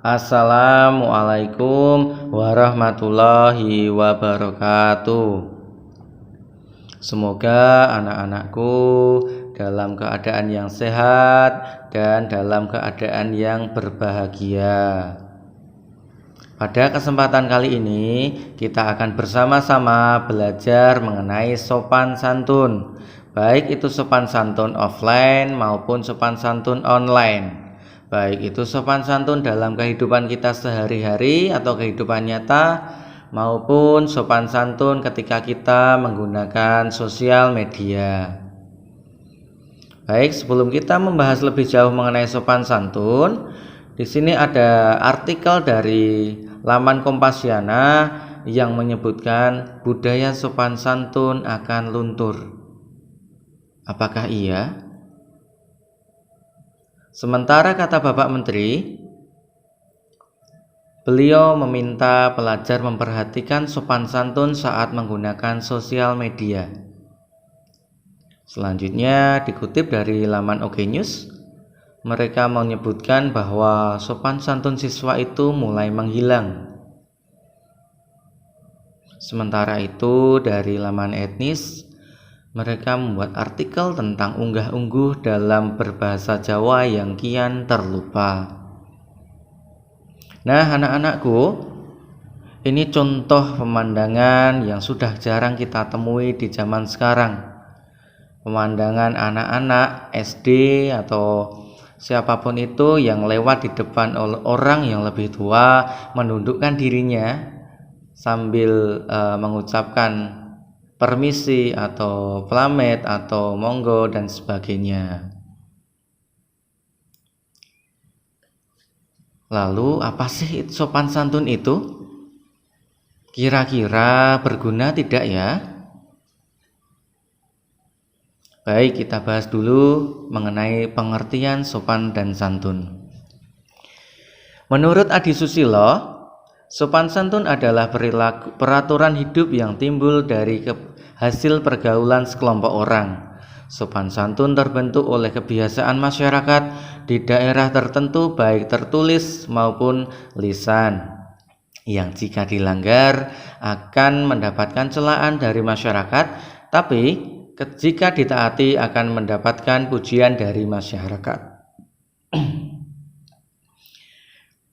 Assalamualaikum warahmatullahi wabarakatuh. Semoga anak-anakku dalam keadaan yang sehat dan dalam keadaan yang berbahagia. Pada kesempatan kali ini kita akan bersama-sama belajar mengenai sopan santun, baik itu sopan santun offline maupun sopan santun online. Baik itu sopan santun dalam kehidupan kita sehari-hari atau kehidupan nyata, maupun sopan santun ketika kita menggunakan sosial media. Baik, sebelum kita membahas lebih jauh mengenai sopan santun, di sini ada artikel dari laman Kompasiana yang menyebutkan budaya sopan santun akan luntur. Apakah iya? Sementara kata Bapak Menteri, beliau meminta pelajar memperhatikan sopan santun saat menggunakan sosial media. Selanjutnya dikutip dari laman OK News, mereka menyebutkan bahwa sopan santun siswa itu mulai menghilang. Sementara itu dari laman Etnis, mereka membuat artikel tentang unggah-ungguh dalam berbahasa Jawa yang kian terlupa. Nah, anak-anakku, ini contoh pemandangan yang sudah jarang kita temui di zaman sekarang. Pemandangan anak-anak SD atau siapapun itu yang lewat di depan orang yang lebih tua, menundukkan dirinya sambil mengucapkan permisi atau pelamet atau monggo dan sebagainya. Lalu apa sih sopan santun itu? Kira-kira berguna tidak ya? Baik, kita bahas dulu mengenai pengertian sopan dan santun. Menurut Adi Susilo, sopan santun adalah peraturan hidup yang timbul dari hasil pergaulan sekelompok orang. Sopan santun terbentuk oleh kebiasaan masyarakat di daerah tertentu baik tertulis maupun lisan, yang jika dilanggar akan mendapatkan celaan dari masyarakat, tapi jika ditaati akan mendapatkan pujian dari masyarakat.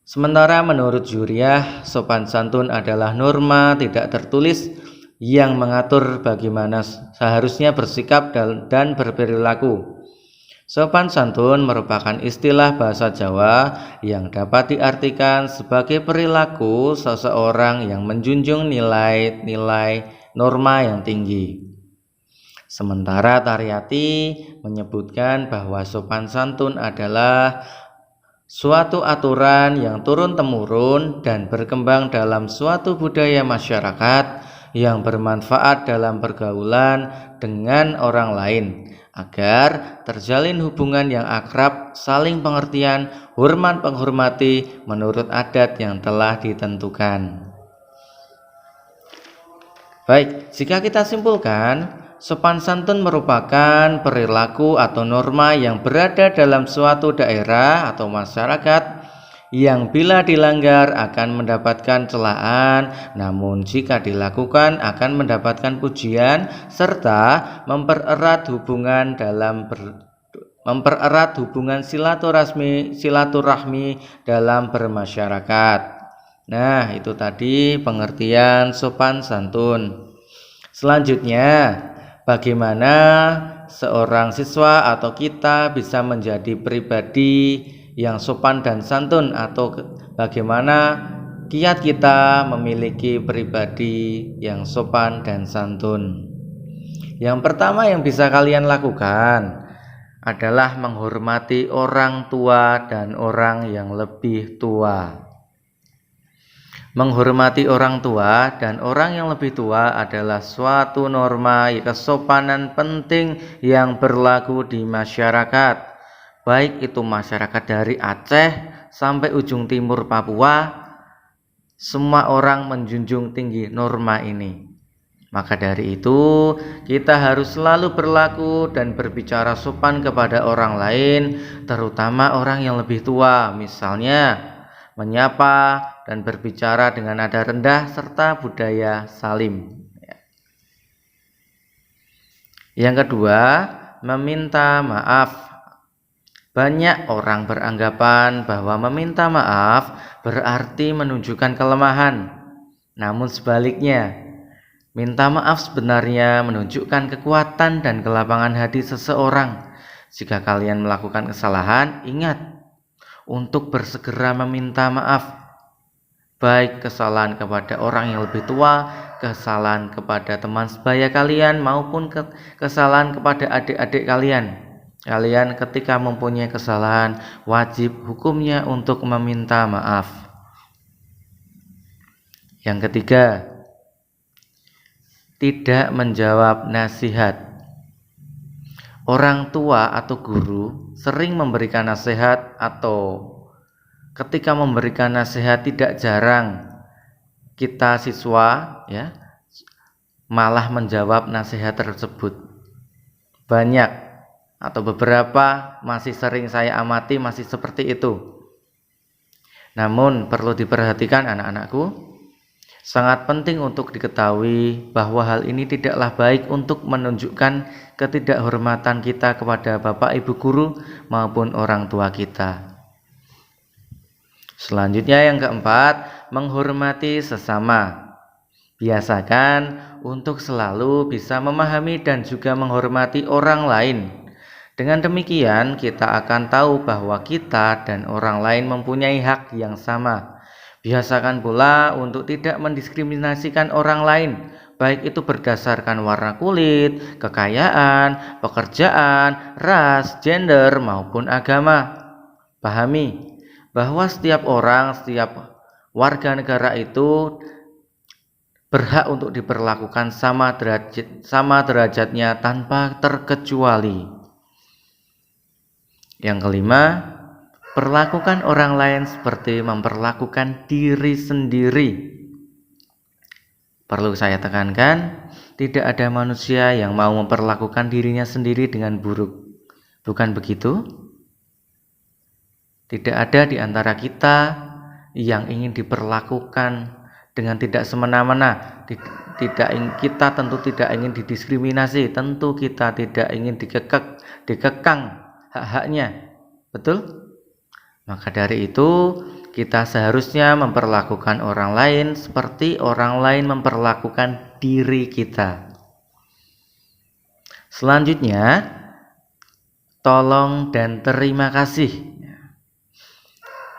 Sementara menurut Juriyah, sopan santun adalah norma tidak tertulis yang mengatur bagaimana seharusnya bersikap dan berperilaku. Sopan santun merupakan istilah bahasa Jawa yang dapat diartikan sebagai perilaku seseorang yang menjunjung nilai-nilai norma yang tinggi. Sementara Taryati menyebutkan bahwa sopan santun adalah suatu aturan yang turun-temurun dan berkembang dalam suatu budaya masyarakat yang bermanfaat dalam pergaulan dengan orang lain agar terjalin hubungan yang akrab, saling pengertian, hormat menghormati menurut adat yang telah ditentukan. Baik, jika kita simpulkan, sopan santun merupakan perilaku atau norma yang berada dalam suatu daerah atau masyarakat yang bila dilanggar akan mendapatkan celaan, namun jika dilakukan akan mendapatkan pujian serta mempererat hubungan silaturahmi dalam bermasyarakat. Nah, itu tadi pengertian sopan santun. Selanjutnya, bagaimana seorang siswa atau kita bisa menjadi pribadi yang sopan dan santun, atau bagaimana kiat kita memiliki pribadi yang sopan dan santun. Yang pertama yang bisa kalian lakukan adalah menghormati orang tua dan orang yang lebih tua. Menghormati orang tua dan orang yang lebih tua adalah suatu norma kesopanan penting yang berlaku di masyarakat, baik itu masyarakat dari Aceh sampai ujung timur Papua. Semua orang menjunjung tinggi norma ini. Maka dari itu, kita harus selalu berlaku dan berbicara sopan kepada orang lain, terutama orang yang lebih tua. Misalnya, menyapa, dan berbicara dengan nada rendah, serta budaya salim. Yang kedua, meminta maaf. Banyak orang beranggapan bahwa meminta maaf berarti menunjukkan kelemahan. Namun sebaliknya, minta maaf sebenarnya menunjukkan kekuatan dan kelapangan hati seseorang. Jika kalian melakukan kesalahan, ingat untuk bersegera meminta maaf. Baik kesalahan kepada orang yang lebih tua, kesalahan kepada teman sebaya kalian, maupun kesalahan kepada adik-adik kalian. Kalian ketika mempunyai kesalahan, wajib hukumnya untuk meminta maaf. Yang ketiga, tidak menjawab nasihat. Orang tua atau guru sering memberikan nasihat, atau ketika memberikan nasihat tidak jarang kita siswa malah menjawab nasihat tersebut. Banyak atau beberapa masih sering saya amati masih seperti itu. Namun perlu diperhatikan anak-anakku, sangat penting untuk diketahui bahwa hal ini tidaklah baik untuk menunjukkan ketidakhormatan kita kepada bapak ibu guru maupun orang tua kita. Selanjutnya yang keempat, menghormati sesama. Biasakan untuk selalu bisa memahami dan juga menghormati orang lain. Dengan demikian kita akan tahu bahwa kita dan orang lain mempunyai hak yang sama. Biasakan pula untuk tidak mendiskriminasikan orang lain, baik itu berdasarkan warna kulit, kekayaan, pekerjaan, ras, gender, maupun agama. Pahami bahwa setiap orang, setiap warga negara itu berhak untuk diperlakukan sama derajatnya tanpa terkecuali. Yang kelima, perlakukan orang lain seperti memperlakukan diri sendiri. Perlu saya tekankan, tidak ada manusia yang mau memperlakukan dirinya sendiri dengan buruk. Bukan begitu? Tidak ada di antara kita yang ingin diperlakukan dengan tidak semena-mena. Kita tentu tidak ingin didiskriminasi, tentu kita tidak ingin dikekang hak-haknya. Betul? Maka dari itu kita seharusnya memperlakukan orang lain seperti orang lain memperlakukan diri kita. Selanjutnya, tolong dan terima kasih.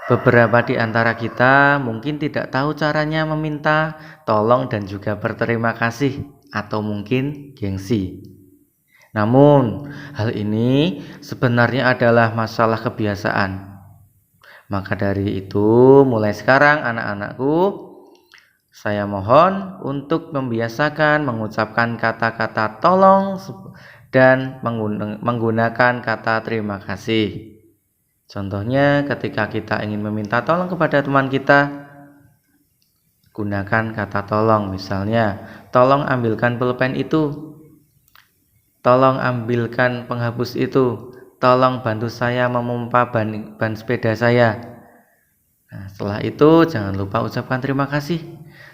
Beberapa di antara kita mungkin tidak tahu caranya meminta tolong dan juga berterima kasih, atau mungkin gengsi. Namun, hal ini sebenarnya adalah masalah kebiasaan. Maka dari itu, mulai sekarang anak-anakku, saya mohon untuk membiasakan mengucapkan kata-kata tolong dan menggunakan kata terima kasih. Contohnya, ketika kita ingin meminta tolong kepada teman kita, gunakan kata tolong. Misalnya, tolong ambilkan pulpen itu. Tolong ambilkan penghapus itu. Tolong bantu saya memompa ban sepeda saya. Nah, setelah itu jangan lupa ucapkan terima kasih.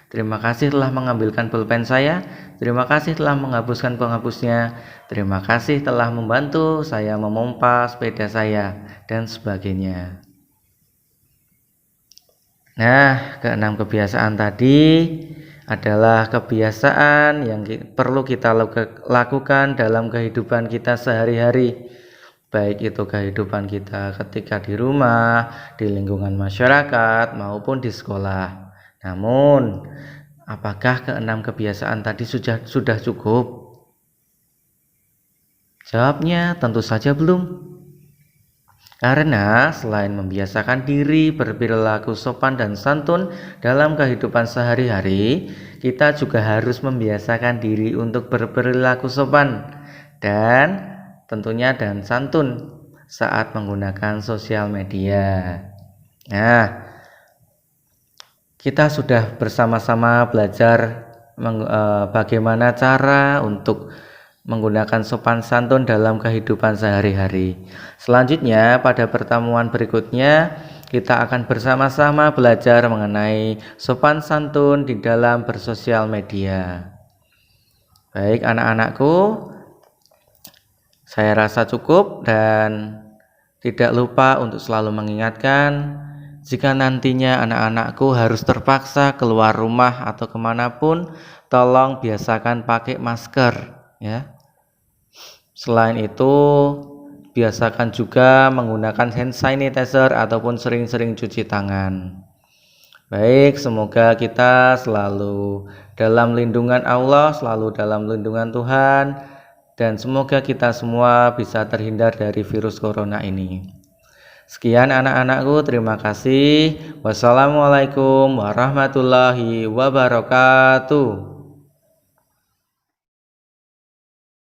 Terima kasih telah mengambilkan pulpen saya. Terima kasih telah menghapuskan penghapusnya. Terima kasih telah membantu saya memompa sepeda saya, dan sebagainya. Nah, keenam kebiasaan tadi adalah kebiasaan yang perlu kita lakukan dalam kehidupan kita sehari-hari, baik itu kehidupan kita ketika di rumah, di lingkungan masyarakat, maupun di sekolah. Namun, apakah keenam kebiasaan tadi sudah cukup? Jawabnya tentu saja belum. Karena selain membiasakan diri berperilaku sopan dan santun dalam kehidupan sehari-hari, kita juga harus membiasakan diri untuk berperilaku sopan dan tentunya dan santun saat menggunakan sosial media. Nah, kita sudah bersama-sama belajar bagaimana cara untuk menggunakan sopan santun dalam kehidupan sehari-hari. Selanjutnya, pada pertemuan berikutnya kita akan bersama-sama belajar mengenai sopan santun di dalam bersosial media. Baik anak-anakku, saya rasa cukup dan tidak lupa untuk selalu mengingatkan jika nantinya anak-anakku harus terpaksa keluar rumah atau kemanapun, tolong biasakan pakai masker ya. Selain itu, biasakan juga menggunakan hand sanitizer ataupun sering-sering cuci tangan. Baik, semoga kita selalu dalam lindungan Allah, selalu dalam lindungan Tuhan, dan semoga kita semua bisa terhindar dari virus corona ini. Sekian anak-anakku, terima kasih. Wassalamualaikum warahmatullahi wabarakatuh.